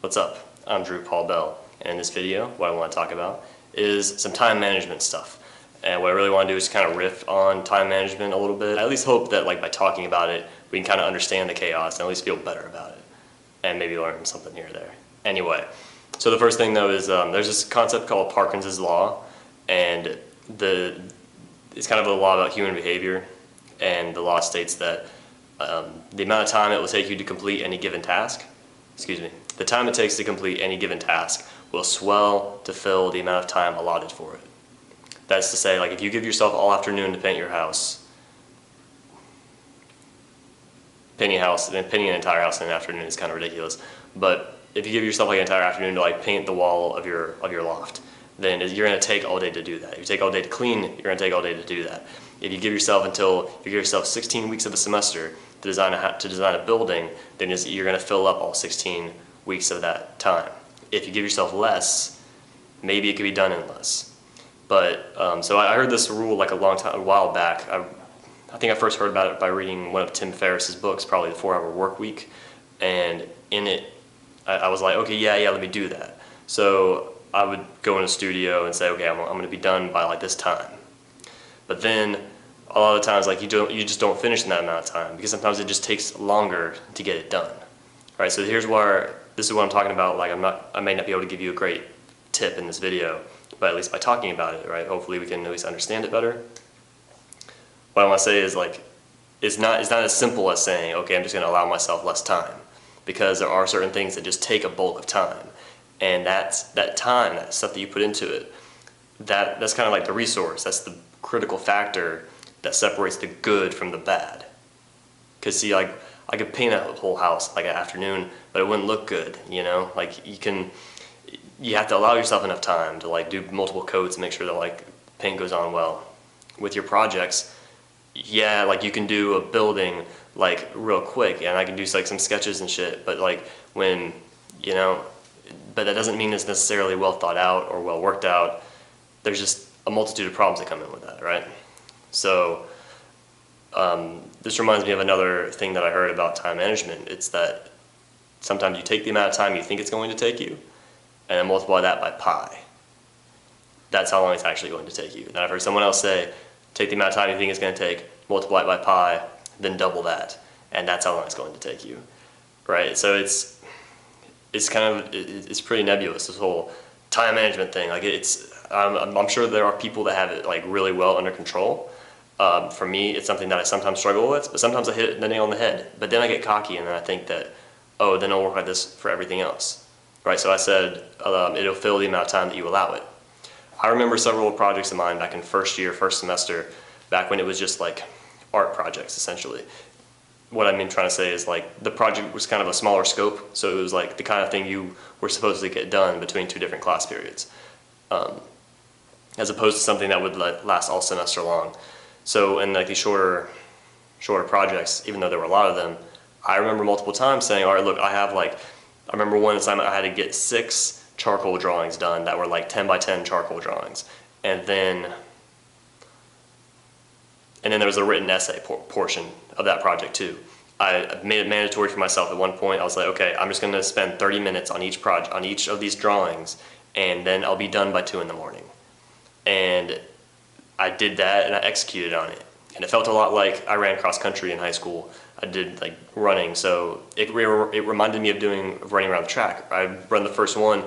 What's up? I'm Drew Paul Bell, and in this video what I want to talk about is some time management stuff. And what I really want to do is kind of riff on time management a little bit. I at least hope that by talking about it we can kind of understand the chaos and at least feel better about it and maybe learn something here or there. Anyway, so the first thing though is there's this concept called Parkinsons Law, and it's kind of a law about human behavior, and the law states that the amount of time it will take you to complete any given task, the time it takes to complete any given task will swell to fill the amount of time allotted for it. That's to say, if you give yourself all afternoon to paint your house, painting an entire house in an afternoon is kind of ridiculous, but if you give yourself an entire afternoon to paint the wall of your loft, then you're going to take all day to do that. If you take all day to clean, you're going to take all day to do that. If you give yourself 16 weeks of a semester to design a building, then you're going to fill up all 16 weeks of that time. If you give yourself less, maybe it could be done in less. But so I heard this rule a while back. I think I first heard about it by reading one of Tim Ferriss's books, probably The 4 Hour Work Week, and in it I was like, okay, yeah, let me do that. So I would go in a studio and say, okay, I'm going to be done by this time. But then a lot of the times you just don't finish in that amount of time, because sometimes it just takes longer to get it done. Right? So this is what I'm talking about. I may not be able to give you a great tip in this video, but at least by talking about it, right? Hopefully we can at least understand it better. What I want to say is it's not as simple as saying, okay, I'm just going to allow myself less time, because there are certain things that just take a bulk of time, and that stuff that you put into it, that's kind of like the resource. That's the critical factor that separates the good from the bad. Because see, I could paint a whole house an afternoon, but it wouldn't look good, you know? You have to allow yourself enough time to do multiple coats and make sure that paint goes on well. With your projects, yeah, you can do a building real quick, and I can do some sketches and shit, but when, but that doesn't mean it's necessarily well thought out or well worked out. There's just a multitude of problems that come in with that, right? So this reminds me of another thing that I heard about time management. It's that sometimes you take the amount of time you think it's going to take you and then multiply that by pi. That's how long it's actually going to take you. And I've heard someone else say, take the amount of time you think it's going to take, multiply it by pi, then double that, and that's how long it's going to take you, right? So it's pretty nebulous, this whole time management thing. I'm sure there are people that have it really well under control. For me, it's something that I sometimes struggle with, but sometimes I hit the nail on the head. But then I get cocky and then I think that, oh, then I'll work like this for everything else, right? So I said it'll fill the amount of time that you allow it. I remember several projects of mine back in first semester, back when it was just art projects essentially. What I'm trying to say is the project was kind of a smaller scope, so it was the kind of thing you were supposed to get done between 2 different class periods, as opposed to something that would last all semester long. So in these shorter projects, even though there were a lot of them, I remember multiple times saying, all right, look, I remember one assignment I had to get 6 charcoal drawings done that were 10 by 10 charcoal drawings, and then there was a written essay portion of that project too. I made it mandatory for myself at one point. I was like, okay, I'm just going to spend 30 minutes on each of these drawings, and then I'll be done by 2 in the morning. And I did that, and I executed on it. And it felt a lot like I ran cross country in high school. I did running, so it reminded me of running around the track. I run the first one,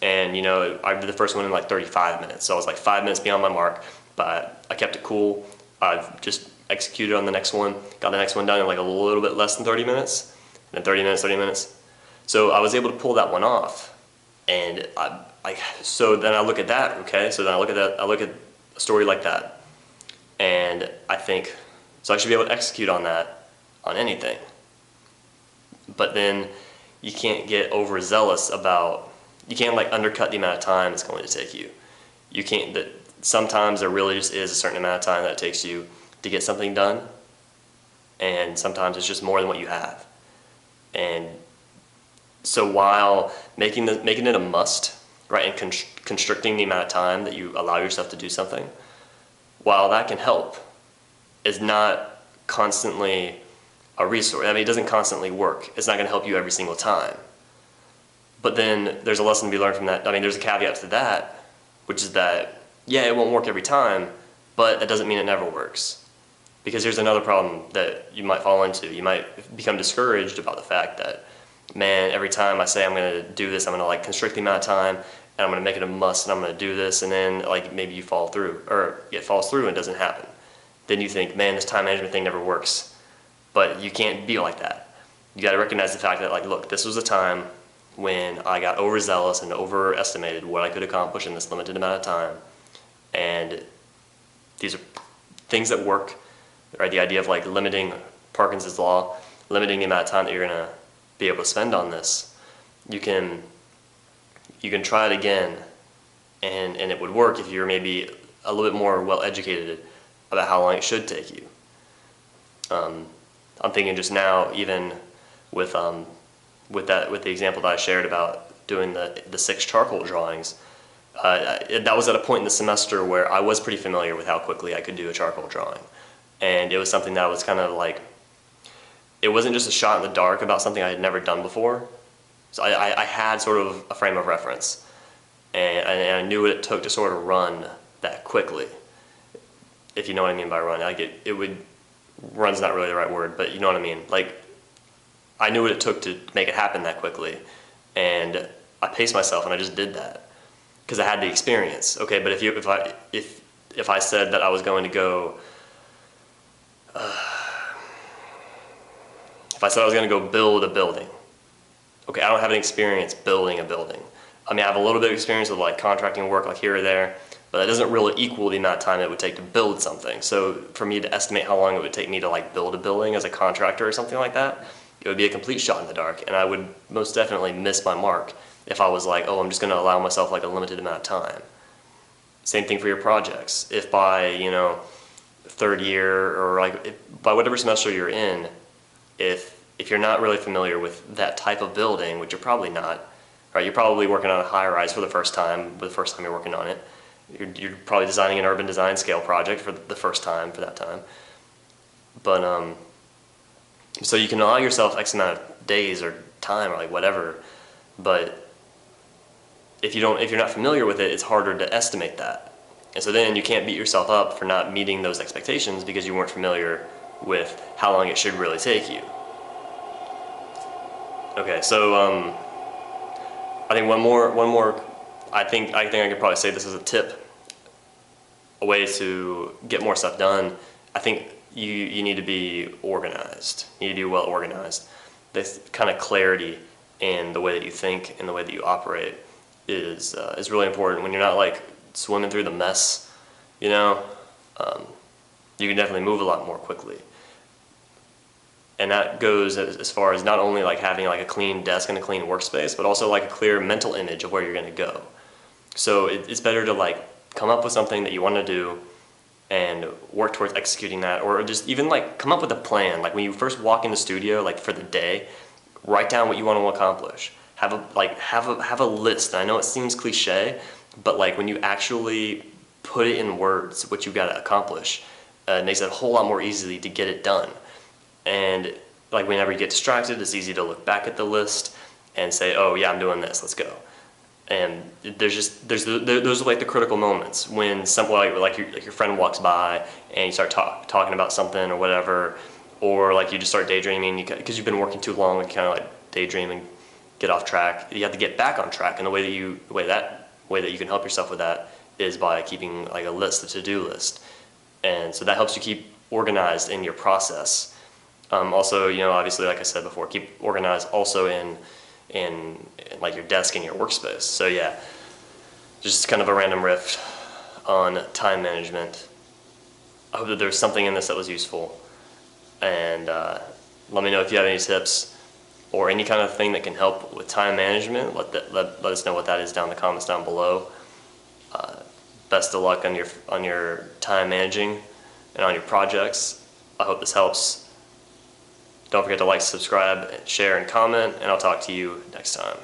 and I did the first one in 35 minutes. So I was 5 minutes beyond my mark, but I kept it cool. I just executed on the next one, got the next one done in a little bit less than 30 minutes, and then 30 minutes. So I was able to pull that one off, and so then I look at that, okay? So then I look at a story like that, and I think, so I should be able to execute on that on anything. But then you can't get overzealous you can't undercut the amount of time it's going to take you. You can't, sometimes there really just is a certain amount of time that it takes you to get something done, and sometimes it's just more than what you have. And so while making it a must, right, and constricting the amount of time that you allow yourself to do something, while that can help, is not constantly a resource. I mean, it doesn't constantly work. It's not going to help you every single time. But then there's a lesson to be learned from that. I mean, there's a caveat to that, which is that, yeah, it won't work every time, but that doesn't mean it never works. Because here's another problem that you might fall into. You might become discouraged about the fact that, man, every time I say I'm going to do this, I'm going to like constrict the amount of time, and I'm going to make it a must, and I'm going to do this, and then like maybe you fall through, or it falls through and doesn't happen. Then you think, man, this time management thing never works. But you can't be like that. You got to recognize the fact that, like, look, this was a time when I got overzealous and overestimated what I could accomplish in this limited amount of time. And these are things that work, right? The idea of like limiting Parkinson's Law, limiting the amount of time that you're going to be able to spend on this. You can try it again, and it would work if you're maybe a little bit more well educated about how long it should take you. I'm thinking just now, even with the example that I shared about doing the 6 charcoal drawings, that was at a point in the semester where I was pretty familiar with how quickly I could do a charcoal drawing. And it was something that was kind of like, it wasn't just a shot in the dark about something I had never done before. So I had sort of a frame of reference, and I knew what it took to sort of run that quickly, if you know what I mean by run. Like it would, run's not really the right word, but you know what I mean. Like, I knew what it took to make it happen that quickly, and I paced myself, and I just did that because I had the experience. Okay, but if I said that I was going to go, if I said I was going to go build a building, okay, I don't have any experience building a building. I mean, I have a little bit of experience with like contracting work, like here or there, but that doesn't really equal the amount of time it would take to build something. So for me to estimate how long it would take me to like build a building as a contractor or something like that, it would be a complete shot in the dark, and I would most definitely miss my mark if I was like, oh, I'm just going to allow myself like a limited amount of time. Same thing for your projects. If by, you know, third year or like by whatever semester you're in, if you're not really familiar with that type of building, which you're probably not, right? You're probably working on a high-rise for the first time you're working on it. You're probably designing an urban design scale project for the first time for that time. But so you can allow yourself X amount of days or time or like whatever, but if you're not familiar with it, it's harder to estimate that. And so then you can't beat yourself up for not meeting those expectations because you weren't familiar with how long it should really take you. Okay, so I think one more. I think I could probably say this as a tip, a way to get more stuff done. I think you need to be organized. You need to be well organized. This kind of clarity in the way that you think and the way that you operate is really important. When you're not like swimming through the mess, you know, you can definitely move a lot more quickly. And that goes as far as not only like having like a clean desk and a clean workspace, but also like a clear mental image of where you're going to go. So it's better to like come up with something that you want to do and work towards executing that, or just even like come up with a plan. Like when you first walk in the studio, like for the day, write down what you want to accomplish. Have a list. And I know it seems cliche, but like when you actually put it in words, what you got to accomplish, it makes it a whole lot more easy to get it done. And like whenever you get distracted, it's easy to look back at the list and say, oh yeah, I'm doing this, let's go. And those are like the critical moments when someone like your friend walks by and you start talking about something or whatever, or like you just start daydreaming because you've been working too long and kind of like daydream and get off track. You have to get back on track, and the way that you can help yourself with that is by keeping like a list, a to-do list, and so that helps you keep organized in your process. Also, you know, obviously, like I said before, keep organized also in like your desk and your workspace. So yeah, just kind of a random riff on time management. I hope that there's something in this that was useful, and let me know if you have any tips or any kind of thing that can help with time management. Let us know what that is down in the comments down below. Best of luck on your time managing and on your projects. I hope this helps. Don't forget to like, subscribe, share, and comment, and I'll talk to you next time.